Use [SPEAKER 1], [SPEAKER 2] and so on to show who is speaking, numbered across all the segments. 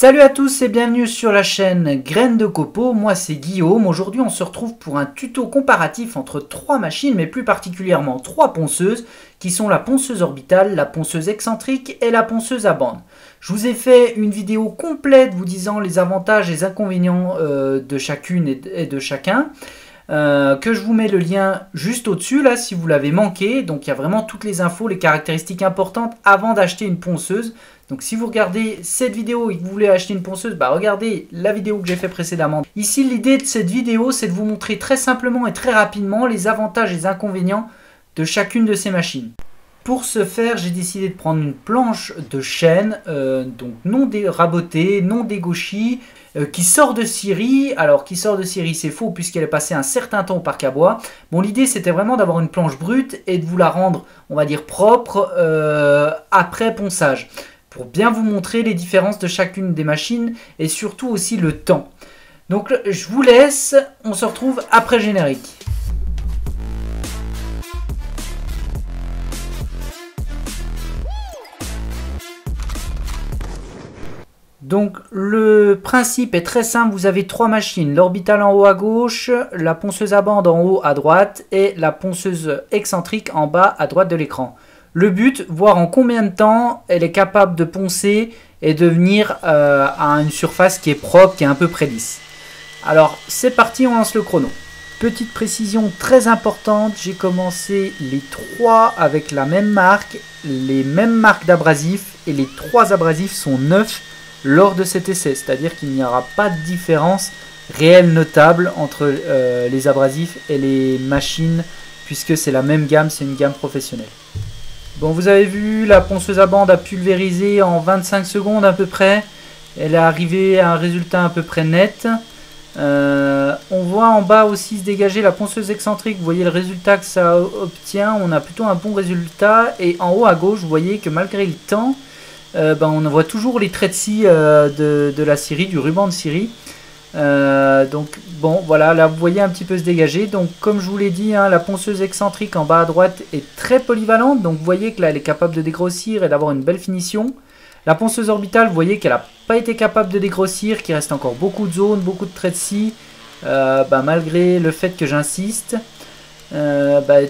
[SPEAKER 1] Salut à tous et bienvenue sur la chaîne Graines de Copeaux, moi c'est Guillaume. Aujourd'hui on se retrouve pour un tuto comparatif entre trois machines, mais plus particulièrement trois ponceuses, qui sont la ponceuse orbitale, la ponceuse excentrique et la ponceuse à bande. Je vous ai fait une vidéo complète vous disant les avantages et les inconvénients de chacune et de chacun. Que je vous mets le lien juste au-dessus là si vous l'avez manqué. Donc il y a vraiment toutes les infos, les caractéristiques importantes avant d'acheter une ponceuse. Donc si vous regardez cette vidéo et que vous voulez acheter une ponceuse, regardez la vidéo que j'ai fait précédemment. Ici l'idée de cette vidéo c'est de vous montrer très simplement et très rapidement les avantages et les inconvénients de chacune de ces machines. Pour ce faire, j'ai décidé de prendre une planche de chêne, donc non rabotée, non dégauchie, qui sort de scierie. Alors qui sort de scierie c'est faux puisqu'elle est passée un certain temps au parc à bois. Bon, l'idée c'était vraiment d'avoir une planche brute et de vous la rendre, on va dire, propre après ponçage. Pour bien vous montrer les différences de chacune des machines et surtout aussi le temps. Donc je vous laisse, on se retrouve après générique. Donc le principe est très simple, vous avez trois machines, l'orbitale en haut à gauche, la ponceuse à bande en haut à droite et la ponceuse excentrique en bas à droite de l'écran. Le but, voir en combien de temps elle est capable de poncer et de venir à une surface qui est propre, qui est un peu près lisse. Alors c'est parti, on lance le chrono. Petite précision très importante, j'ai commencé les trois avec la même marque, les mêmes marques d'abrasifs et les trois abrasifs sont neufs lors de cet essai, c'est-à-dire qu'il n'y aura pas de différence réelle notable entre les abrasifs et les machines puisque c'est la même gamme, c'est une gamme professionnelle. Bon, vous avez vu, la ponceuse à bande a pulvérisé en 25 secondes à peu près. Elle est arrivée à un résultat à peu près net. On voit en bas aussi se dégager la ponceuse excentrique. Vous voyez le résultat que ça obtient. On a plutôt un bon résultat. Et en haut à gauche, vous voyez que malgré le temps, on voit toujours les traits de scie de la scierie, du ruban de scierie. Donc bon, voilà, là vous voyez un petit peu se dégager. Donc comme je vous l'ai dit, la ponceuse excentrique en bas à droite est très polyvalente. Donc vous voyez que là elle est capable de dégrossir et d'avoir une belle finition. La ponceuse orbitale, vous voyez qu'elle n'a pas été capable de dégrossir, qu'il reste encore beaucoup de zones, beaucoup de traits de scie, malgré le fait que j'insiste.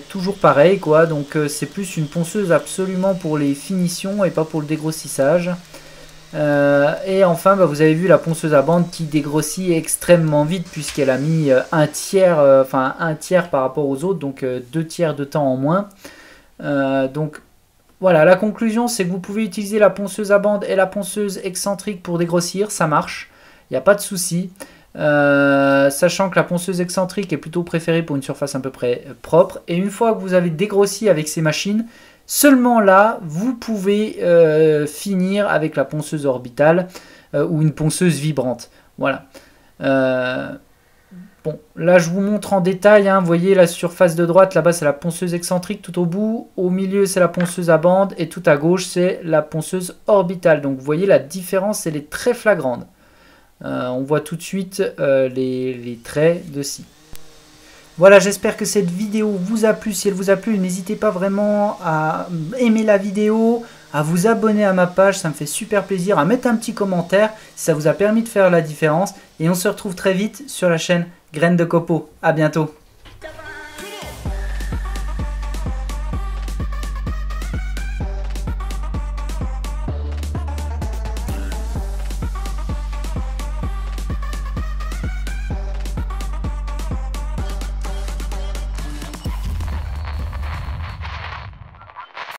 [SPEAKER 1] Toujours pareil quoi, donc c'est plus une ponceuse absolument pour les finitions et pas pour le dégrossissage. Et enfin vous avez vu la ponceuse à bande qui dégrossit extrêmement vite puisqu'elle a mis un tiers par rapport aux autres, donc 2 tiers de temps en moins. Donc voilà, la conclusion c'est que vous pouvez utiliser la ponceuse à bande et la ponceuse excentrique pour dégrossir, ça marche, il n'y a pas de souci. Sachant que la ponceuse excentrique est plutôt préférée pour une surface à peu près propre, et une fois que vous avez dégrossi avec ces machines, seulement là vous pouvez finir avec la ponceuse orbitale ou une ponceuse vibrante. Voilà. Bon, là je vous montre en détail, vous voyez la surface de droite là-bas c'est la ponceuse excentrique tout au bout, au milieu c'est la ponceuse à bande et tout à gauche c'est la ponceuse orbitale. Donc vous voyez la différence, elle est très flagrante. On voit tout de suite les traits de scie. Voilà, j'espère que cette vidéo vous a plu. Si elle vous a plu, n'hésitez pas vraiment à aimer la vidéo, à vous abonner à ma page, ça me fait super plaisir, à mettre un petit commentaire si ça vous a permis de faire la différence. Et on se retrouve très vite sur la chaîne Graines de Copeaux. À bientôt.